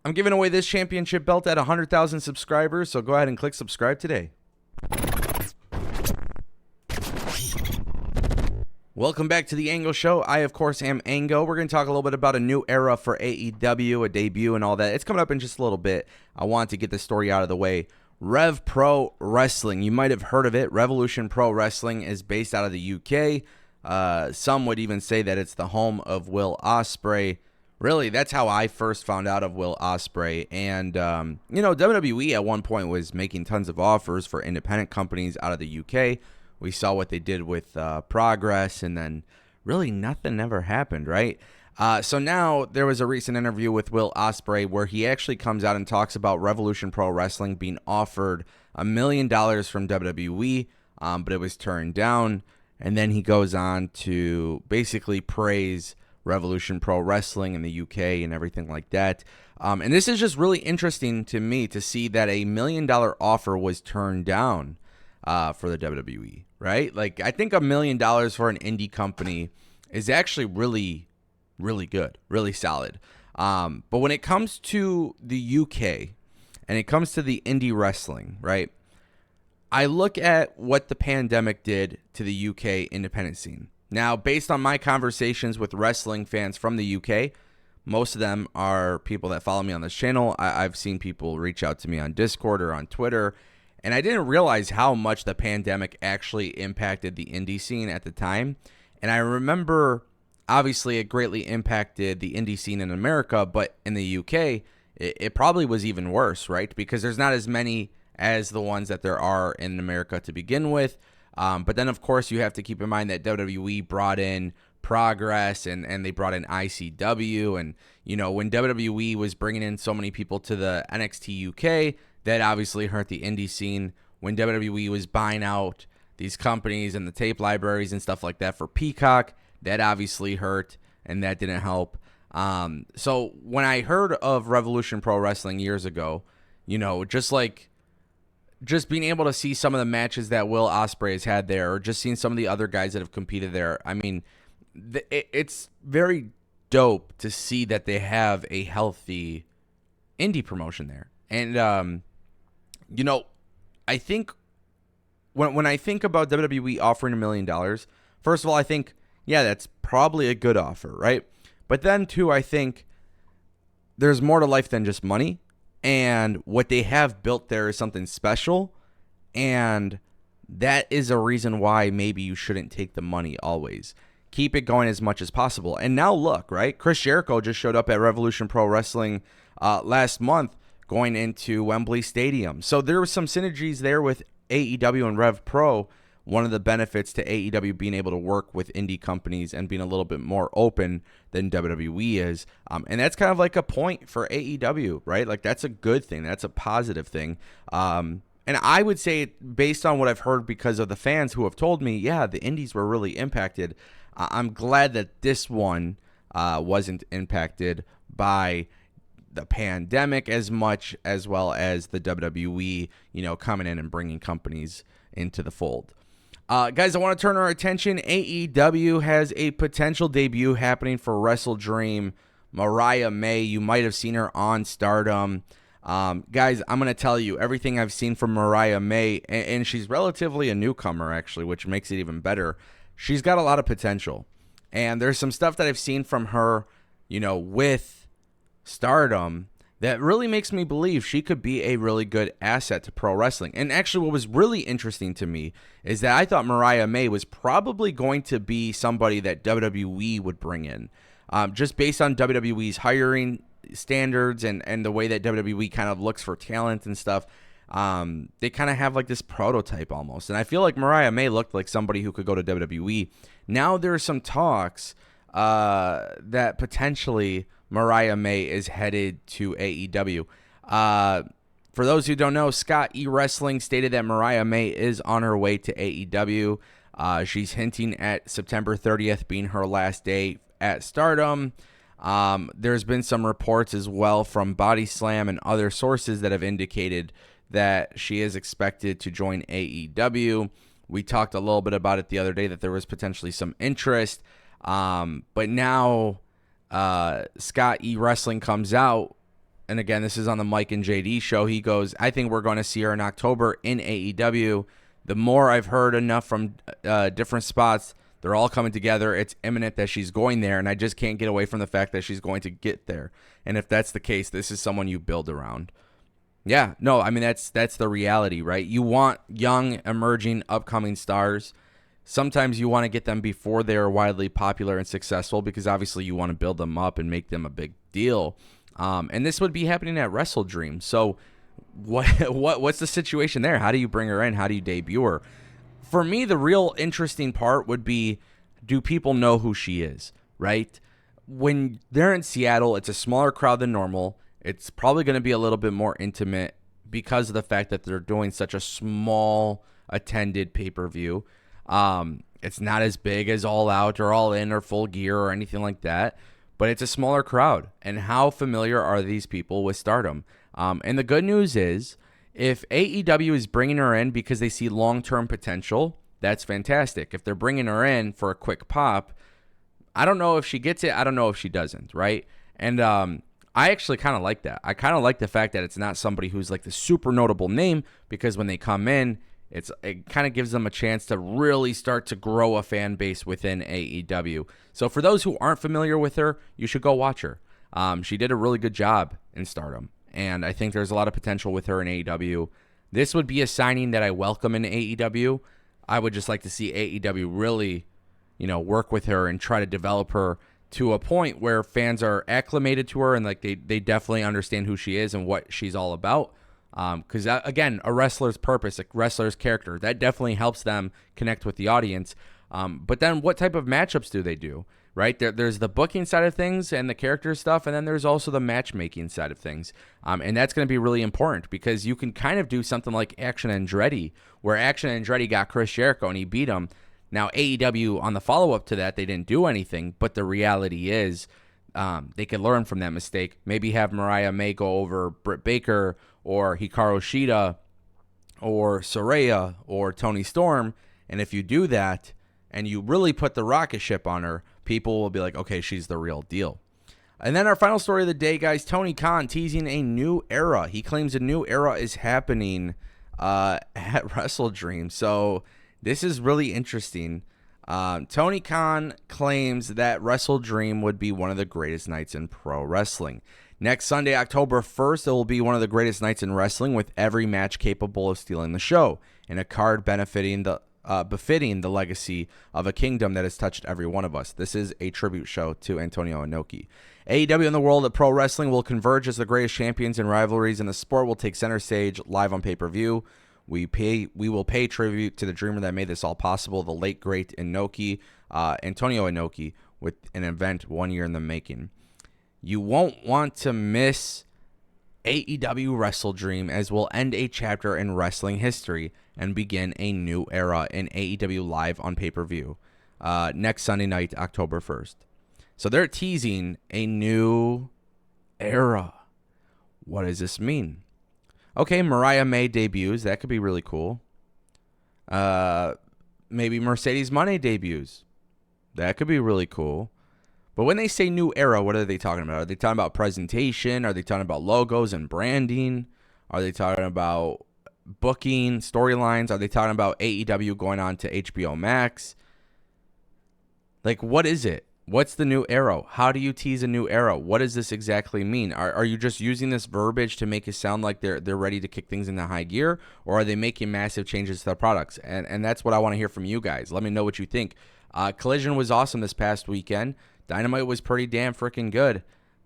I'm giving away this championship belt at 100,000 subscribers, so go ahead and click subscribe today. Welcome back to the Angle Show. I, of course, am Ango. We're going to talk a little bit about a new era for AEW, a debut and all that. It's coming up in just a little bit. I want to get this story out of the way. Rev Pro Wrestling. You might have heard of it. Revolution Pro Wrestling is based out of the UK. Some would even say that it's the home of Will Ospreay. Really, that's how I first found out of Will Ospreay. And, WWE at one point was making tons of offers for independent companies out of the UK. We saw what they did with Progress, and then really nothing ever happened, right? So now there was a recent interview with Will Ospreay where he actually comes out and talks about Revolution Pro Wrestling being offered $1 million from WWE, but it was turned down. And then he goes on to basically praise Revolution Pro Wrestling in the UK and everything like that. And this is just really interesting to me to see that $1 million offer was turned down for the WWE, right? Like, I think $1 million for an indie company is actually really, really good, really solid. But when it comes to the UK and it comes to the indie wrestling, right? I look at what the pandemic did to the UK independent scene. Now, based on my conversations with wrestling fans from the UK, most of them are people that follow me on this channel. I've seen people reach out to me on Discord or on Twitter, and I didn't realize how much the pandemic actually impacted the indie scene at the time. And I remember, obviously, it greatly impacted the indie scene in America, but in the UK, it probably was even worse, right? Because there's not as many as the ones that there are in America to begin with. But then, of course, you have to keep in mind that WWE brought in Progress and they brought in ICW. And, when WWE was bringing in so many people to the NXT UK, that obviously hurt the indie scene. When WWE was buying out these companies and the tape libraries and stuff like that for Peacock, that obviously hurt and that didn't help. So when I heard of Revolution Pro Wrestling years ago, just being able to see some of the matches that Will Ospreay has had there, or just seeing some of the other guys that have competed there, I mean, it's very dope to see that they have a healthy indie promotion there. And, I think when I think about WWE offering $1 million, first of all, I think, yeah, that's probably a good offer, right? But then, too, I think there's more to life than just money. And what they have built there is something special. And that is a reason why maybe you shouldn't take the money always. Keep it going as much as possible. And now look, right? Chris Jericho just showed up at Revolution Pro Wrestling last month going into Wembley Stadium. So there were some synergies there with AEW and Rev Pro. One of the benefits to AEW being able to work with indie companies and being a little bit more open than WWE is. And that's kind of like a point for AEW, right? Like, that's a good thing. That's a positive thing. And I would say, based on what I've heard because of the fans who have told me, yeah, the indies were really impacted. I'm glad that this one wasn't impacted by the pandemic as much, as well as the WWE, coming in and bringing companies into the fold. Guys, I want to turn our attention. AEW has a potential debut happening for WrestleDream. Mariah May, you might have seen her on Stardom. Guys, I'm going to tell you everything I've seen from Mariah May, and she's relatively a newcomer, actually, which makes it even better. She's got a lot of potential. And there's some stuff that I've seen from her, with Stardom that really makes me believe she could be a really good asset to pro wrestling. And actually, what was really interesting to me is that I thought Mariah May was probably going to be somebody that WWE would bring in. Just based on WWE's hiring standards and the way that WWE kind of looks for talent and stuff, they kind of have like this prototype almost. And I feel like Mariah May looked like somebody who could go to WWE. Now there are some talks that potentially Mariah May is headed to AEW. For those who don't know, Scott E. Wrestling stated that Mariah May is on her way to AEW. She's hinting at September 30th being her last day at Stardom. There's been some reports as well from Body Slam and other sources that have indicated that she is expected to join AEW. We talked a little bit about it the other day that there was potentially some interest. But now Scott E. Wrestling comes out and again, this is on the Mike and JD show. He goes, I think we're going to see her in October in AEW. The more I've heard enough from different spots, they're all coming together. It's imminent that she's going there, and I just can't get away from the fact that she's going to get there. And if that's the case, this is someone you build around. Yeah, no, I mean, that's the reality, right? You want young, emerging, upcoming stars. Sometimes you want to get them before they are widely popular and successful because obviously you want to build them up and make them a big deal. And this would be happening at WrestleDream. So what's the situation there? How do you bring her in? How do you debut her? For me, the real interesting part would be, do people know who she is, right? When they're in Seattle, it's a smaller crowd than normal. It's probably going to be a little bit more intimate because of the fact that they're doing such a small attended pay-per-view. It's not as big as All Out or All In or Full Gear or anything like that, but it's a smaller crowd. And how familiar are these people with Stardom? And the good news is, if AEW is bringing her in because they see long-term potential, that's fantastic. If they're bringing her in for a quick pop, I don't know if she gets it. I don't know if she doesn't, right? And I actually kind of like that. I kind of like the fact that it's not somebody who's like the super notable name, because when they come in, it kind of gives them a chance to really start to grow a fan base within AEW. So for those who aren't familiar with her, you should go watch her. She did a really good job in Stardom, and I think there's a lot of potential with her in AEW. This would be a signing that I welcome in AEW. I would just like to see AEW really, work with her and try to develop her to a point where fans are acclimated to her and like they definitely understand who she is and what she's all about. Because again, a wrestler's purpose, a wrestler's character, that definitely helps them connect with the audience. But then what type of matchups do they do, right? There's the booking side of things and the character stuff, and then there's also the matchmaking side of things. And that's going to be really important because you can kind of do something like Action Andretti, where Action Andretti got Chris Jericho and he beat him. Now, AEW, on the follow-up to that, they didn't do anything, but the reality is they could learn from that mistake. Maybe have Mariah May go over Britt Baker or Hikaru Shida or Saraya or Toni Storm, and if you do that and you really put the rocket ship on her, people will be like, okay, she's the real deal. And then our final story of the day, guys, Tony Khan teasing a new era. He claims a new era is happening at WrestleDream. So this is really interesting. Tony Khan claims that WrestleDream would be one of the greatest nights in pro wrestling. Next Sunday, October 1st, it will be one of the greatest nights in wrestling, with every match capable of stealing the show, and a card befitting the legacy of a kingdom that has touched every one of us. This is a tribute show to Antonio Inoki. AEW and the world of pro wrestling will converge as the greatest champions and rivalries in the sport will take center stage live on pay-per-view. We will pay tribute to the dreamer that made this all possible, the late great Inoki, Antonio Inoki, with an event 1 year in the making. You won't want to miss AEW WrestleDream, as we'll end a chapter in wrestling history and begin a new era in AEW live on pay-per-view next Sunday night, October 1st. So they're teasing a new era. What does this mean? Okay, Mariah May debuts. That could be really cool. Maybe Mercedes Moné debuts. That could be really cool. But when they say new era, what are they talking about? Are they talking about presentation? Are they talking about logos and branding? Are they talking about booking, storylines? Are they talking about AEW going on to HBO Max? Like, what is it? What's the new era? How do you tease a new era? What does this exactly mean? Are you just using this verbiage to make it sound like they're ready to kick things into high gear? Or are they making massive changes to their products? And that's what I want to hear from you guys. Let me know what you think. Collision was awesome this past weekend. Dynamite was pretty damn freaking good.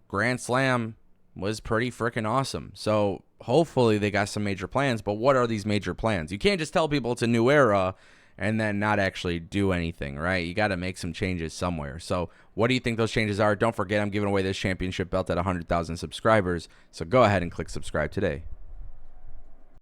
Grand Slam was pretty freaking awesome. So hopefully they got some major plans. But what are these major plans? You can't just tell people it's a new era and then not actually do anything, right? You got to make some changes somewhere. So what do you think those changes are? Don't forget, I'm giving away this championship belt at 100,000 subscribers. So go ahead and click subscribe today.